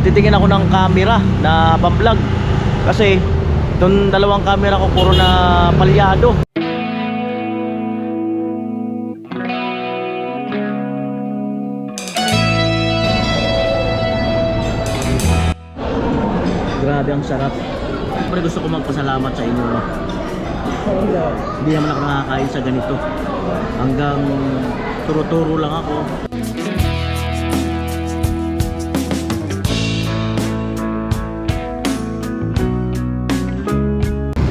titingin ako ng camera na pang-vlog kasi itong dalawang camera ko puro na palyado. Grabe, ang sarap. Siyempre gusto ko magpasalamat sa inyo, no? Hindi naman ako nakakain sa ganito. Hanggang turo-turo lang ako.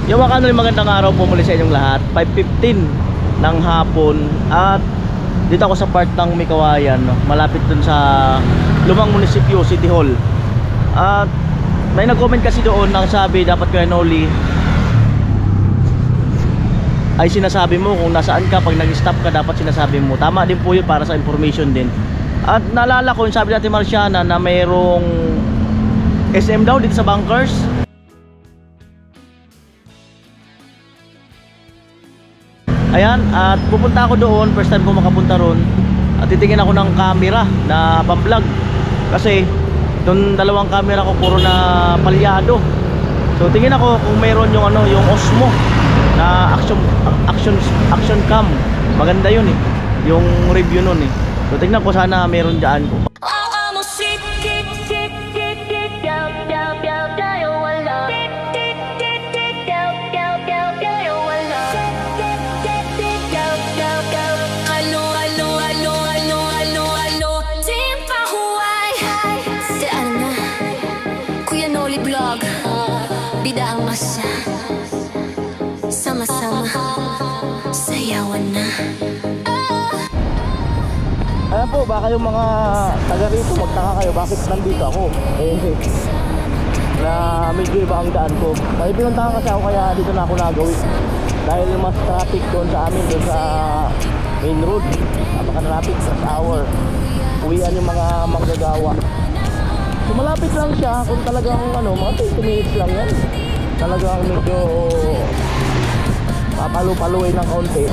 Yung mga magandang araw po muli sa inyong lahat. 5:15 ng hapon. At dito ako sa part ng Mikawayan, no? Malapit dun sa lumang munisipyo, City Hall. At may nag-comment kasi doon nang sabi dapat Kuya Noli ay sinasabi mo kung nasaan ka. Pag nag-stop ka dapat sinasabi mo. Tama din po yun para sa information din. At naalala ko yung sabi natin Marciana na mayroong SM daw dito sa Bunkers. Ayan, at pupunta ako doon. First time ko makapunta roon. At titingin ako ng camera na pang-vlog kasi itong dalawang camera ko puro na palyado. So tingin ako kung mayroon yung ano, yung Osmo na action cam. Maganda yun eh, yung review nun eh. So tingnan ko, sana mayroon dyan ko. Bida ang masa, sama-sama, sayawan na. Ayan po, baka yung mga taga rito magtaka kayo bakit nandito ako. Na medyo iba ang daan ko. May pinuntahan kasi ako kaya dito na ako nagawin. Dahil mas traffic doon sa amin, doon sa main road. Napaka-traffic sa hour. Uwian yung mga manggagawa. So malapit lang siya kung talagang ano, mga 20 minutes lang yan. Talagang medyo papalu-paluin ng kaunti.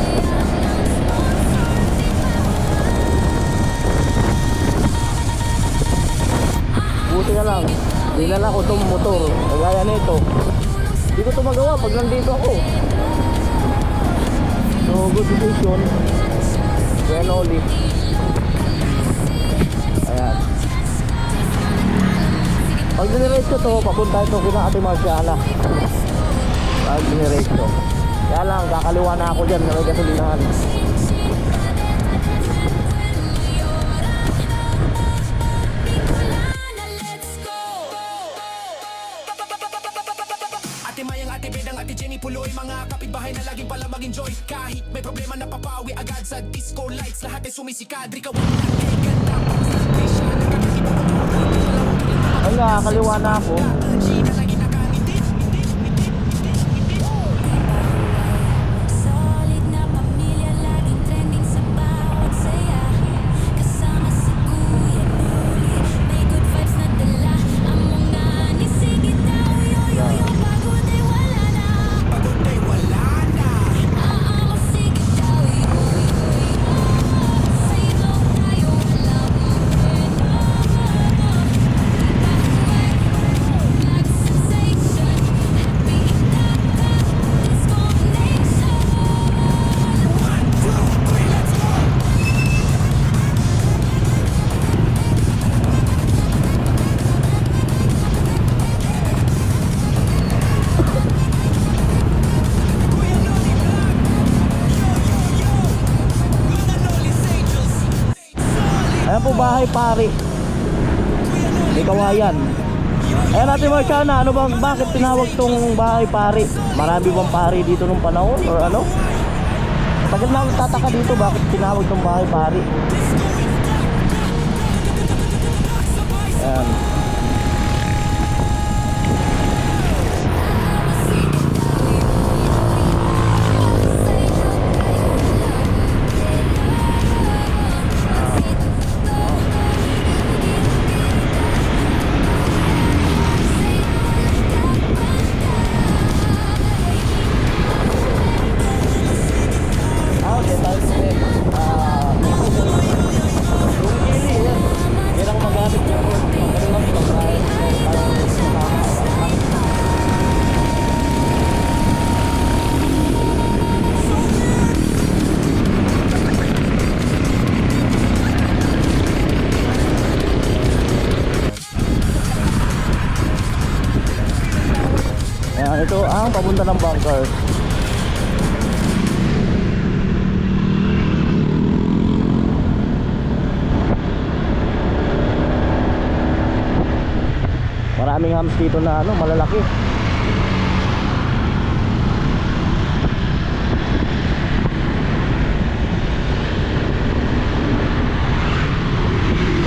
Buti na lang, dinala ko itong motor kagaya nito. Hindi ko ito magawa pag nandito ako. So good decision. Kuya Noli. Ayan. Pag diniretso to, papunta ito kina Ate Marciana. Pag diniretso. Kaya lang, kakaliwa na ako dyan na may gasolinahan. Ate Mayang, Ate Bedang, Ate Jenny Puloy, mga kapitbahay na laging pala mag-enjoy. Kahit may problema na papawi agad sa disco lights, lahat ay sumisikadri ka. Ay nga, kaliwa na ako. Solid na pamilya, laging trending sa bawat saya. Kasama si Kuya Noli, may good vibes na dala. Among nanisigit daw, yo-yo-yo, pagod ay wala na. Pagod ay wala na. Masigit daw, yo-yo-yo, sayaw tayo, walang pwena. Like sensation, happy in the club, disco nation. 1, 2, 3, let's go! Kuya Noli Vlog! Yo, yo, yo! Kuya Noli's Angels! Ayan po, bahay pari. May kawayan. Ayan Ate Marciana, ano bang, bakit tinawag tong bahay pari? Marami bang pari dito nung panahon or ano? Bakit na tataka dito, bakit tinawag tong bahay pari? Ayan. Yung gili yan. Yan ang magamit niya. Ganun lang. ito ang papunta ng bunkers. Maraming hams dito na ano, malalaki.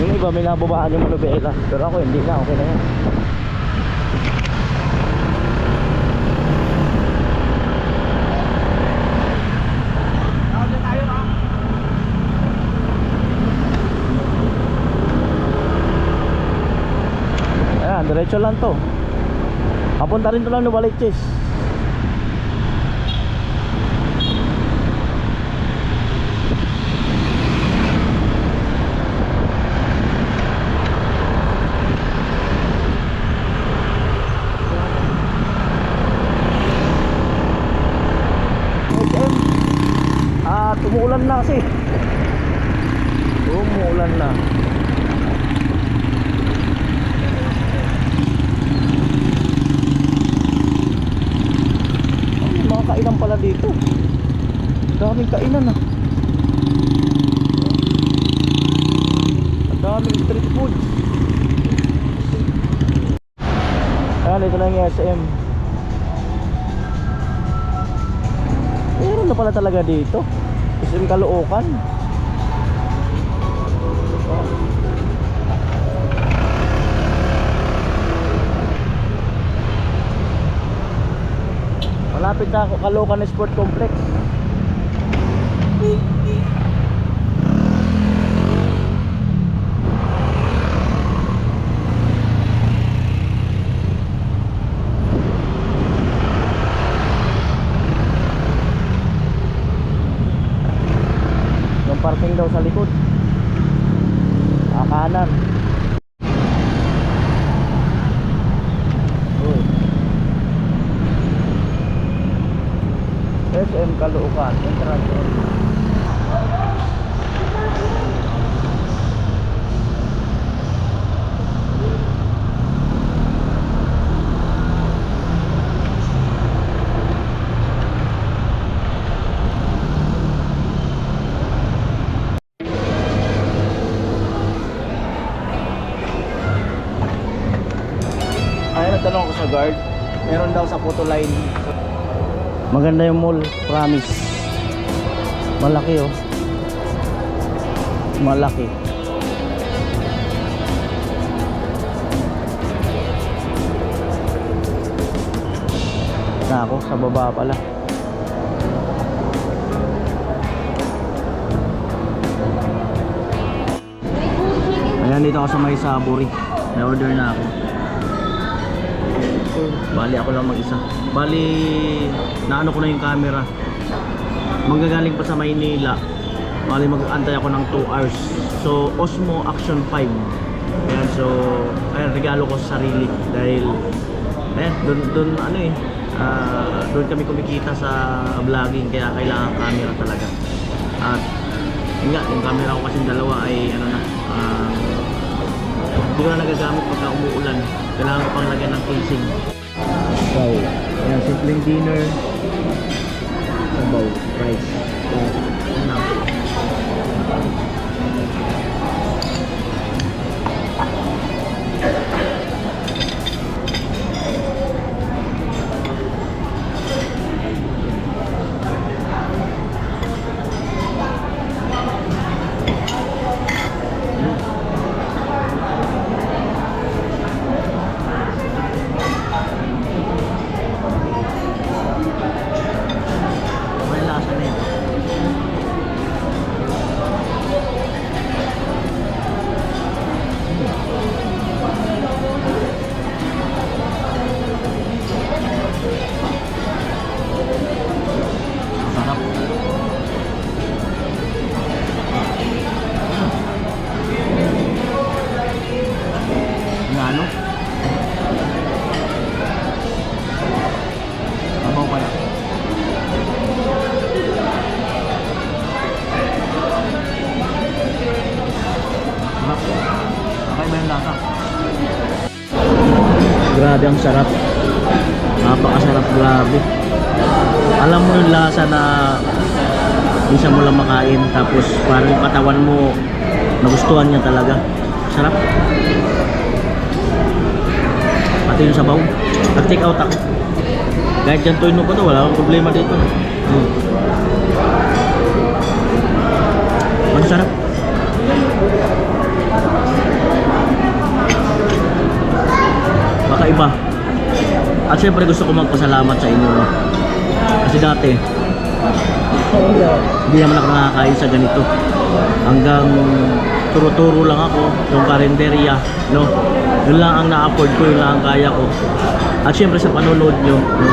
Yung iba may nababaan yung manubela, pero ako hindi na, okay na yan. Ayan, diretso lang to. Papunta rin to lang Novaliches. Umuulan na kasi. Umuulan na. May mga kainan pala dito. Daming kainan ah. Daming street food. Ayan, ito lang yung SM. Meron na pala talaga dito. SM Caloocan. Malapit na ako Caloocan Sport Complex. Parking daw sa likod. Kanan. Uy. SM Caloocan entrance. Nagtanong ako sa guard, meron daw sa photo line. Maganda yung mall, promise. Malaki oh. Malaki. Na ako sa baba pala. Ayan, dito ako sa may Saburi. Na-order na ako. Bali ako lang mag-isa. Bali naano ko na yung camera. Manggagaling pa sa Maynila. Bali mag-antay ako ng 2 hours. So Osmo Action 5. Ayan, so ayan, regalo ko sa sarili. Dahil ayan, doon ano eh, doon kami kumikita sa vlogging. Kaya kailangan camera talaga. At yun nga, yung camera ko kasi dalawa ay ano na, hindi ko na nagagamit pagka umuulan. Kailangan ko pang lagyan ng casing. So, ayan, simpleng dinner. Sabaw, rice. So, ayan na. Grabe ang sarap. Napakasarap, grabe. Alam mo yung lasa na minsan mo lang makain, tapos parang yung katawan mo nagustuhan niya talaga. Sarap. Pati yung sabaw. Nag-take out ako. Kahit dyan tuwin mo pa to, wala akong problema dito. Ang sarap. Kakaiba. At syempre gusto ko magpasalamat sa inyo, no? Kasi dati hindi naman ako nakakain sa ganito. Hanggang turo-turo lang ako yung karinderya, no? Yun lang ang na-afford ko, yun lang ang kaya ko. At syempre sa panonood nyo, no?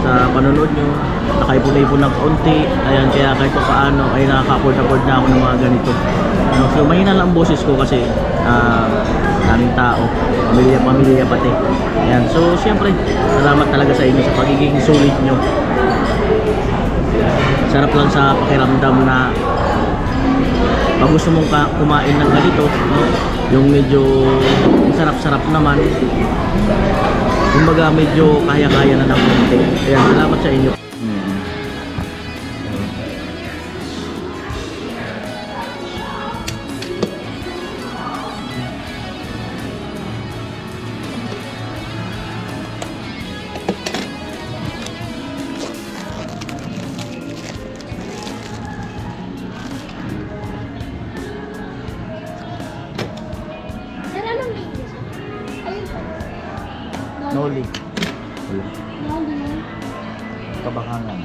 Sa panonood nyo, nakaipon-ipon ng kaunti. Ayan, kaya kahit pa paano ay nakaka-afford na ako ng mga ganito, no? So mahina lang ang boses ko kasi daming tao, pamilya pati. Ayan, so syempre salamat talaga sa inyo sa pagiging sulit nyo. Sarap lang sa pakiramdam na pag gusto mong kumain ng ganito, no? Yung medyo sarap-sarap naman, kumbaga medyo kaya-kaya na ng konti. Ayan, salamat sa inyo. Sir, anong video, sir? Ayun po. Noli. Wala. Noli. Kabakangan.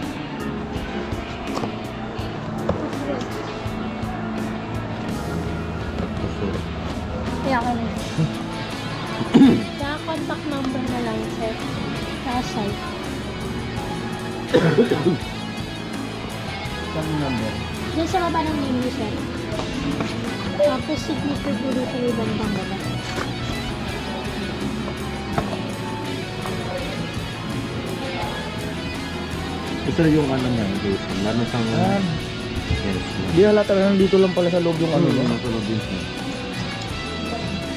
Kaya ka lang. Kaya contact number na lang, sir. Sa site. Saan yung number? Diyan sa baba ng menu, sir. Tapos signature po dito sa ibang bangala. Ito yung ano niya, Jason. Meron siyang yes. Di halata na nandito lang pala sa loob yung ano. Ano nasa loob yun siya.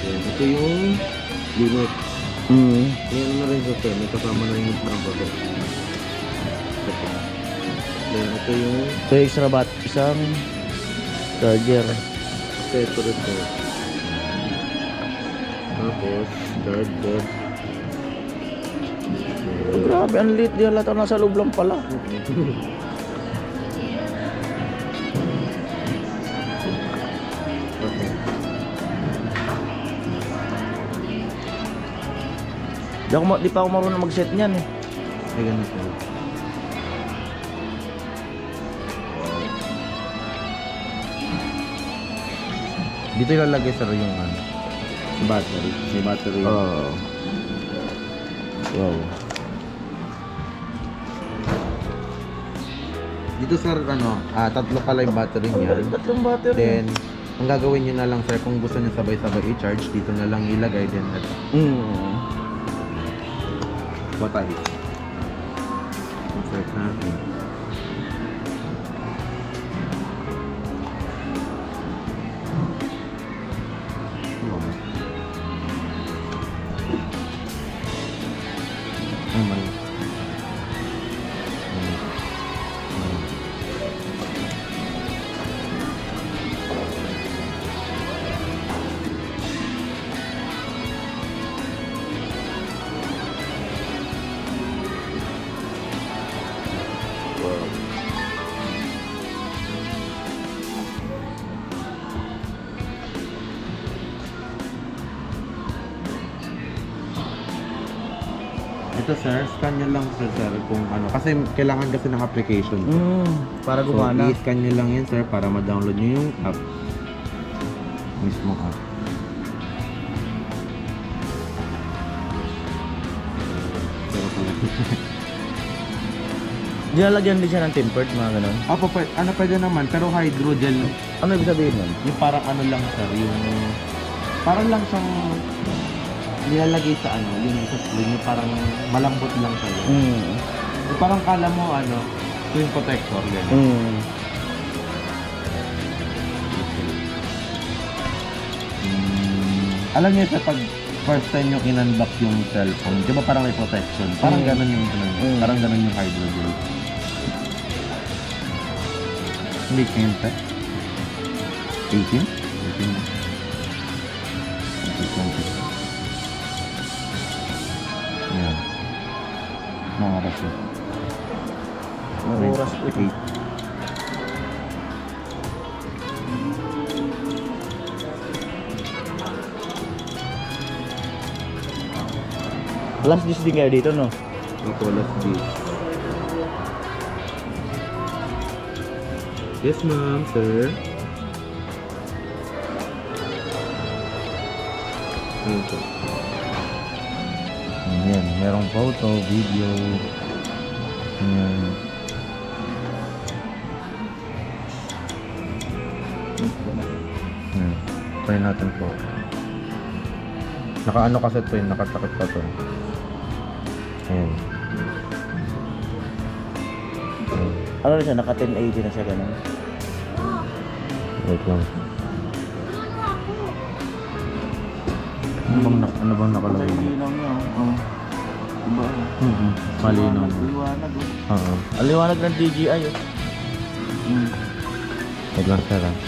Then, ito yung limit. Yan na rin sa may kasama na yung parang bago. Then, ito yung So extra bat, isang charger. ito rin po. Tapos, charger. Oh, grabe, ang lit. Di halata nasa loob lang pala. Okay. Di pa ako marunong mag-set niyan eh. Ay, ganito. Dito ilalagay sir yung ano, battery. May battery. Oh. Wow. Dito sir, ano, tatlo pala yung battery niya. Tatlong battery. Then, ang gagawin nyo na lang sir, kung gusto nyo sabay-sabay i-charge, dito na lang ilagay. Then, ito, batay. Insert natin. Naman. Ito sir, scan nyo lang sir kung ano. Kasi kailangan kasi ng application. Para So, gumana. i-scan nyo lang yan sir para ma-download nyo yung app. Mismong app. Pero pala. Nilalagyan din siya ng tempered, mga ganun. Opo, ano pwede naman, pero hydrogel. Ano ibig sabihin nun? Yung parang ano lang sir, yung parang lang siyang nilalagay sa ano, yung sa sling, yung parang malambot lang sa'yo. Yung parang kala mo ano, screen protector, gano'n. Alam niyo sa pag first time yung in-unlock yung cellphone, di ba parang may protection? Parang ganun yung parang ganun yung hydrogel. Hindi kayo pa? 18? 18. Ayan. Mga oras yun. Mga oras po. 8. Last dish din kayo dito, no? Nicolas D. Yes, ma'am, sir. Ito. Ayan, merong photo, video. Ayan. Ayan. Try natin po. Nakaano kasi ito yun, nakatakot pa ito. Ayan. Ayan. Ano na siya? Naka 1080 na siya, ganun. Wait lang. Ano bang nakalagay dito? Malinaw niya, oh. Diba? Malinaw. Liwanag, oh. Oo. Ang liwanag ng DJI, oh. Wait lang, sir. Ano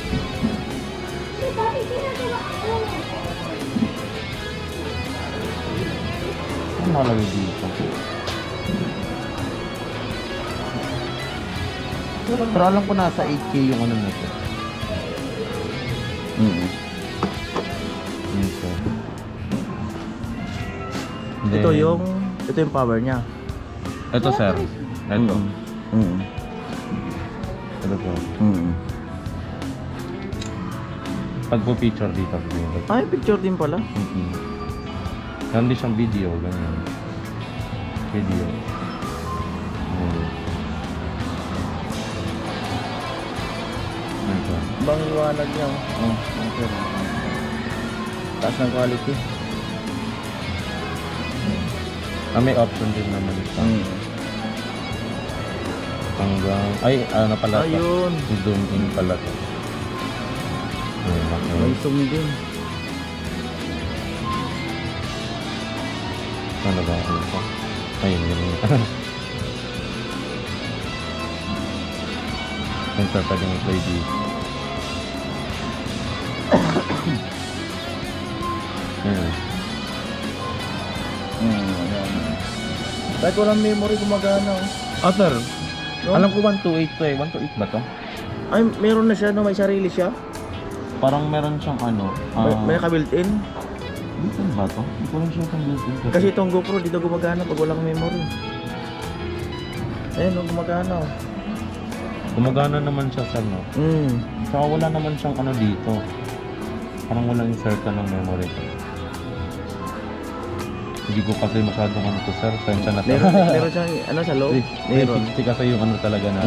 nakalagay dito? Pero alam ko nasa 8K yung ano na ito. Ito. Ito yung power niya. Ito, sir. Ito. Mm. Ito po. Mm. Pag po picture dito. Ay, picture din pala. Meron din siyang video, ganyan. Video. Ito. Bang liwanag niya, oh. Okay. Taas ng quality. May option din naman ito. Hanggang, ano pala ito? Ayun. Zoom in pala ito. Ayun, okay. May zoom din. Ano ba? Ano ito? Ayun, yun. Sensor pa din i-play dito. Ayun. Kahit walang memory, gumagana, oh. Sir. No? Alam ko 128 to eh. 128 ba to? Ay, meron na siya, no? May sarili siya. Parang meron siyang ano. May naka-built-in. Dito ba to? Hindi ko lang siya kung dito. Kasi itong GoPro, dito gumagana pag walang memory. Ayun, no, gumagana, oh. Gumagana naman siya sa no. Saka wala naman siyang ano dito. Parang walang insert ng memory. Hindi ko kasi masyadong ano to, sir. Sensya na Meron siyang, ano, sa loob? Meron. 360 kasi yung ano talaga na.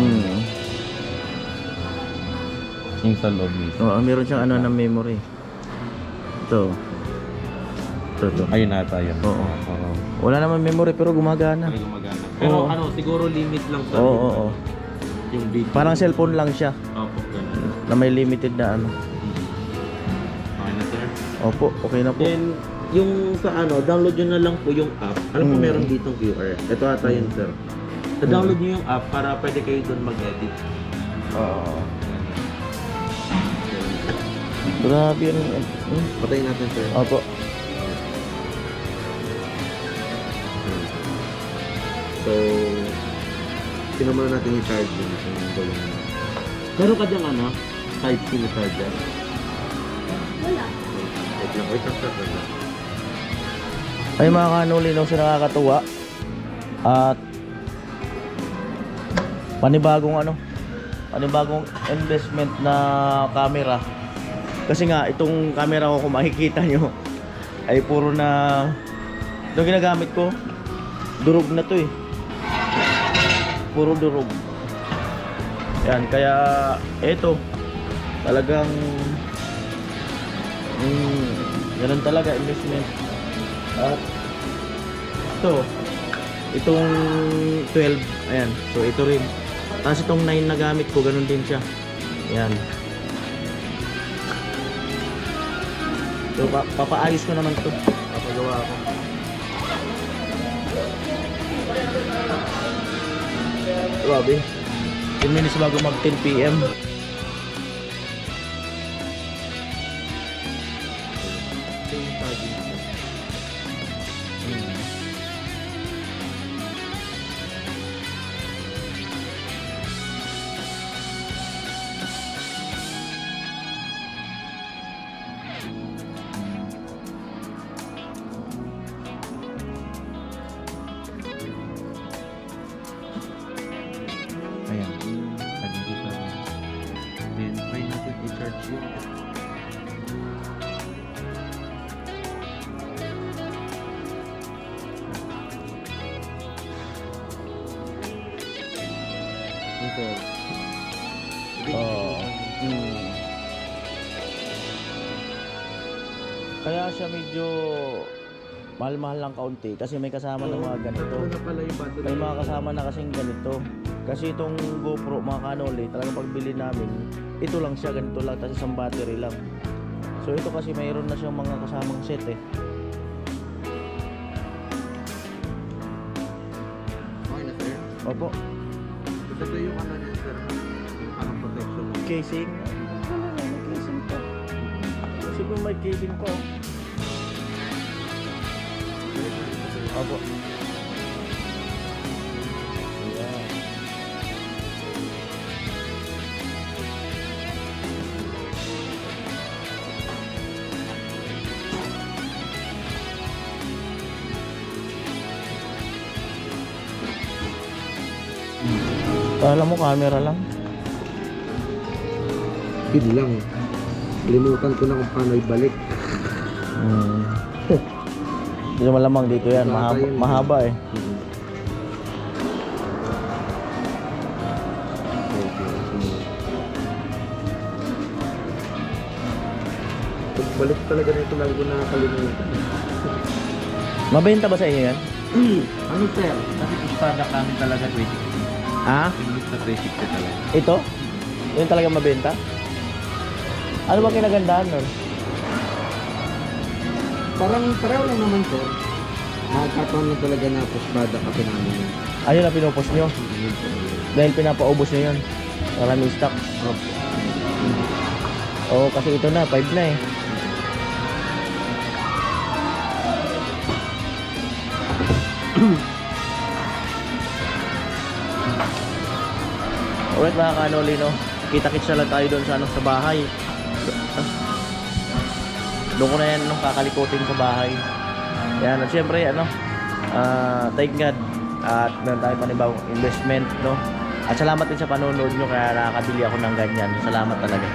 Yung sa loob mismo. Oo, meron siyang ano ng memory. Ito. Ito. Ayun nata yun. Oo. Wala naman memory pero gumagana. Gumagana. Pero Oo. ano, siguro limit lang sa Oo. yung video. Parang cellphone lang siya Opo, ganun. na may limited na ano. Okay na, sir. Opo, okay na po. Then, yung sa ano, download nyo na lang po yung app. Alam ko meron ditong QR. Ito ata yun, sir. download nyo yung app para pwede kayo doon mag-edit. Oo. Grabe yan. Patayin natin, sir. Opo. So, sinamuna natin yung charge yun. Meron ka diyang ano? Type C na charger? Wala. Wait lang, sir. Ay mga kanulinaw sa nakakatuwa. At panibagong investment na camera. Kasi nga itong camera ko kung makikita nyo ay puro na itong ginagamit ko durog na to eh. Puro durog. Yan, kaya eto talagang ganun talaga investment. At itong 12, ayan, so ito rin. Tapos itong 9 na gamit ko, ganun din siya. Ayan. So, papaayos ko naman to. Papagawa ko. Grabe. 10 minutes bago mag 10 PM. Ayan. Nandito sa then try natin i-charge yun. Ito. Oo. Kaya siya medyo mahal-mahal lang kaunti kasi may kasama ng mga ganito. Ito na pala yung battery. May mga kasama na kasing ganito. Kasi itong GoPro mga kanoli, talagang pagbili namin, ito lang siya, ganito lang, tapos isang battery lang. So ito kasi mayroon na siyang mga kasamang set eh. Okay na sir. Opo, Ito yung ano niya sir. Parang protection. casing. Wala na, may casing pa. Kasi kung may casing pa. Opo. Ayan. Alam mo, camera lang. Yun lang. Limutan ko na kung paano ibalik. Hindi mo malamang dito yan. Bata Mahaba, yun. mahaba eh. Pagbalik talaga nito lalo ko nakakalimutan. Mabenta ba sa inyo yan? Ano sir? Kasi espada kami talaga 360. Ha? English na 360 talaga. Ito? Yun talaga mabenta? Ano ba kinagandahan nun? Parang pareho lang naman sir. Nakakataon na talaga na espada kasi namin yun. Ayun na pinupost nyo? Dahil pinapaubos nyo yun. Maraming stock. Oo, kasi ito na, 5 na eh. Alright mga kanoli, no? Kita-kits na lang tayo doon sa, sa bahay. Doon ko na yan kakalikutin sa bahay. Yan, at syempre thank God at meron tayo panibagong investment, no? At salamat din sa panonood nyo kaya nakakabili ako ng ganyan. Salamat talaga.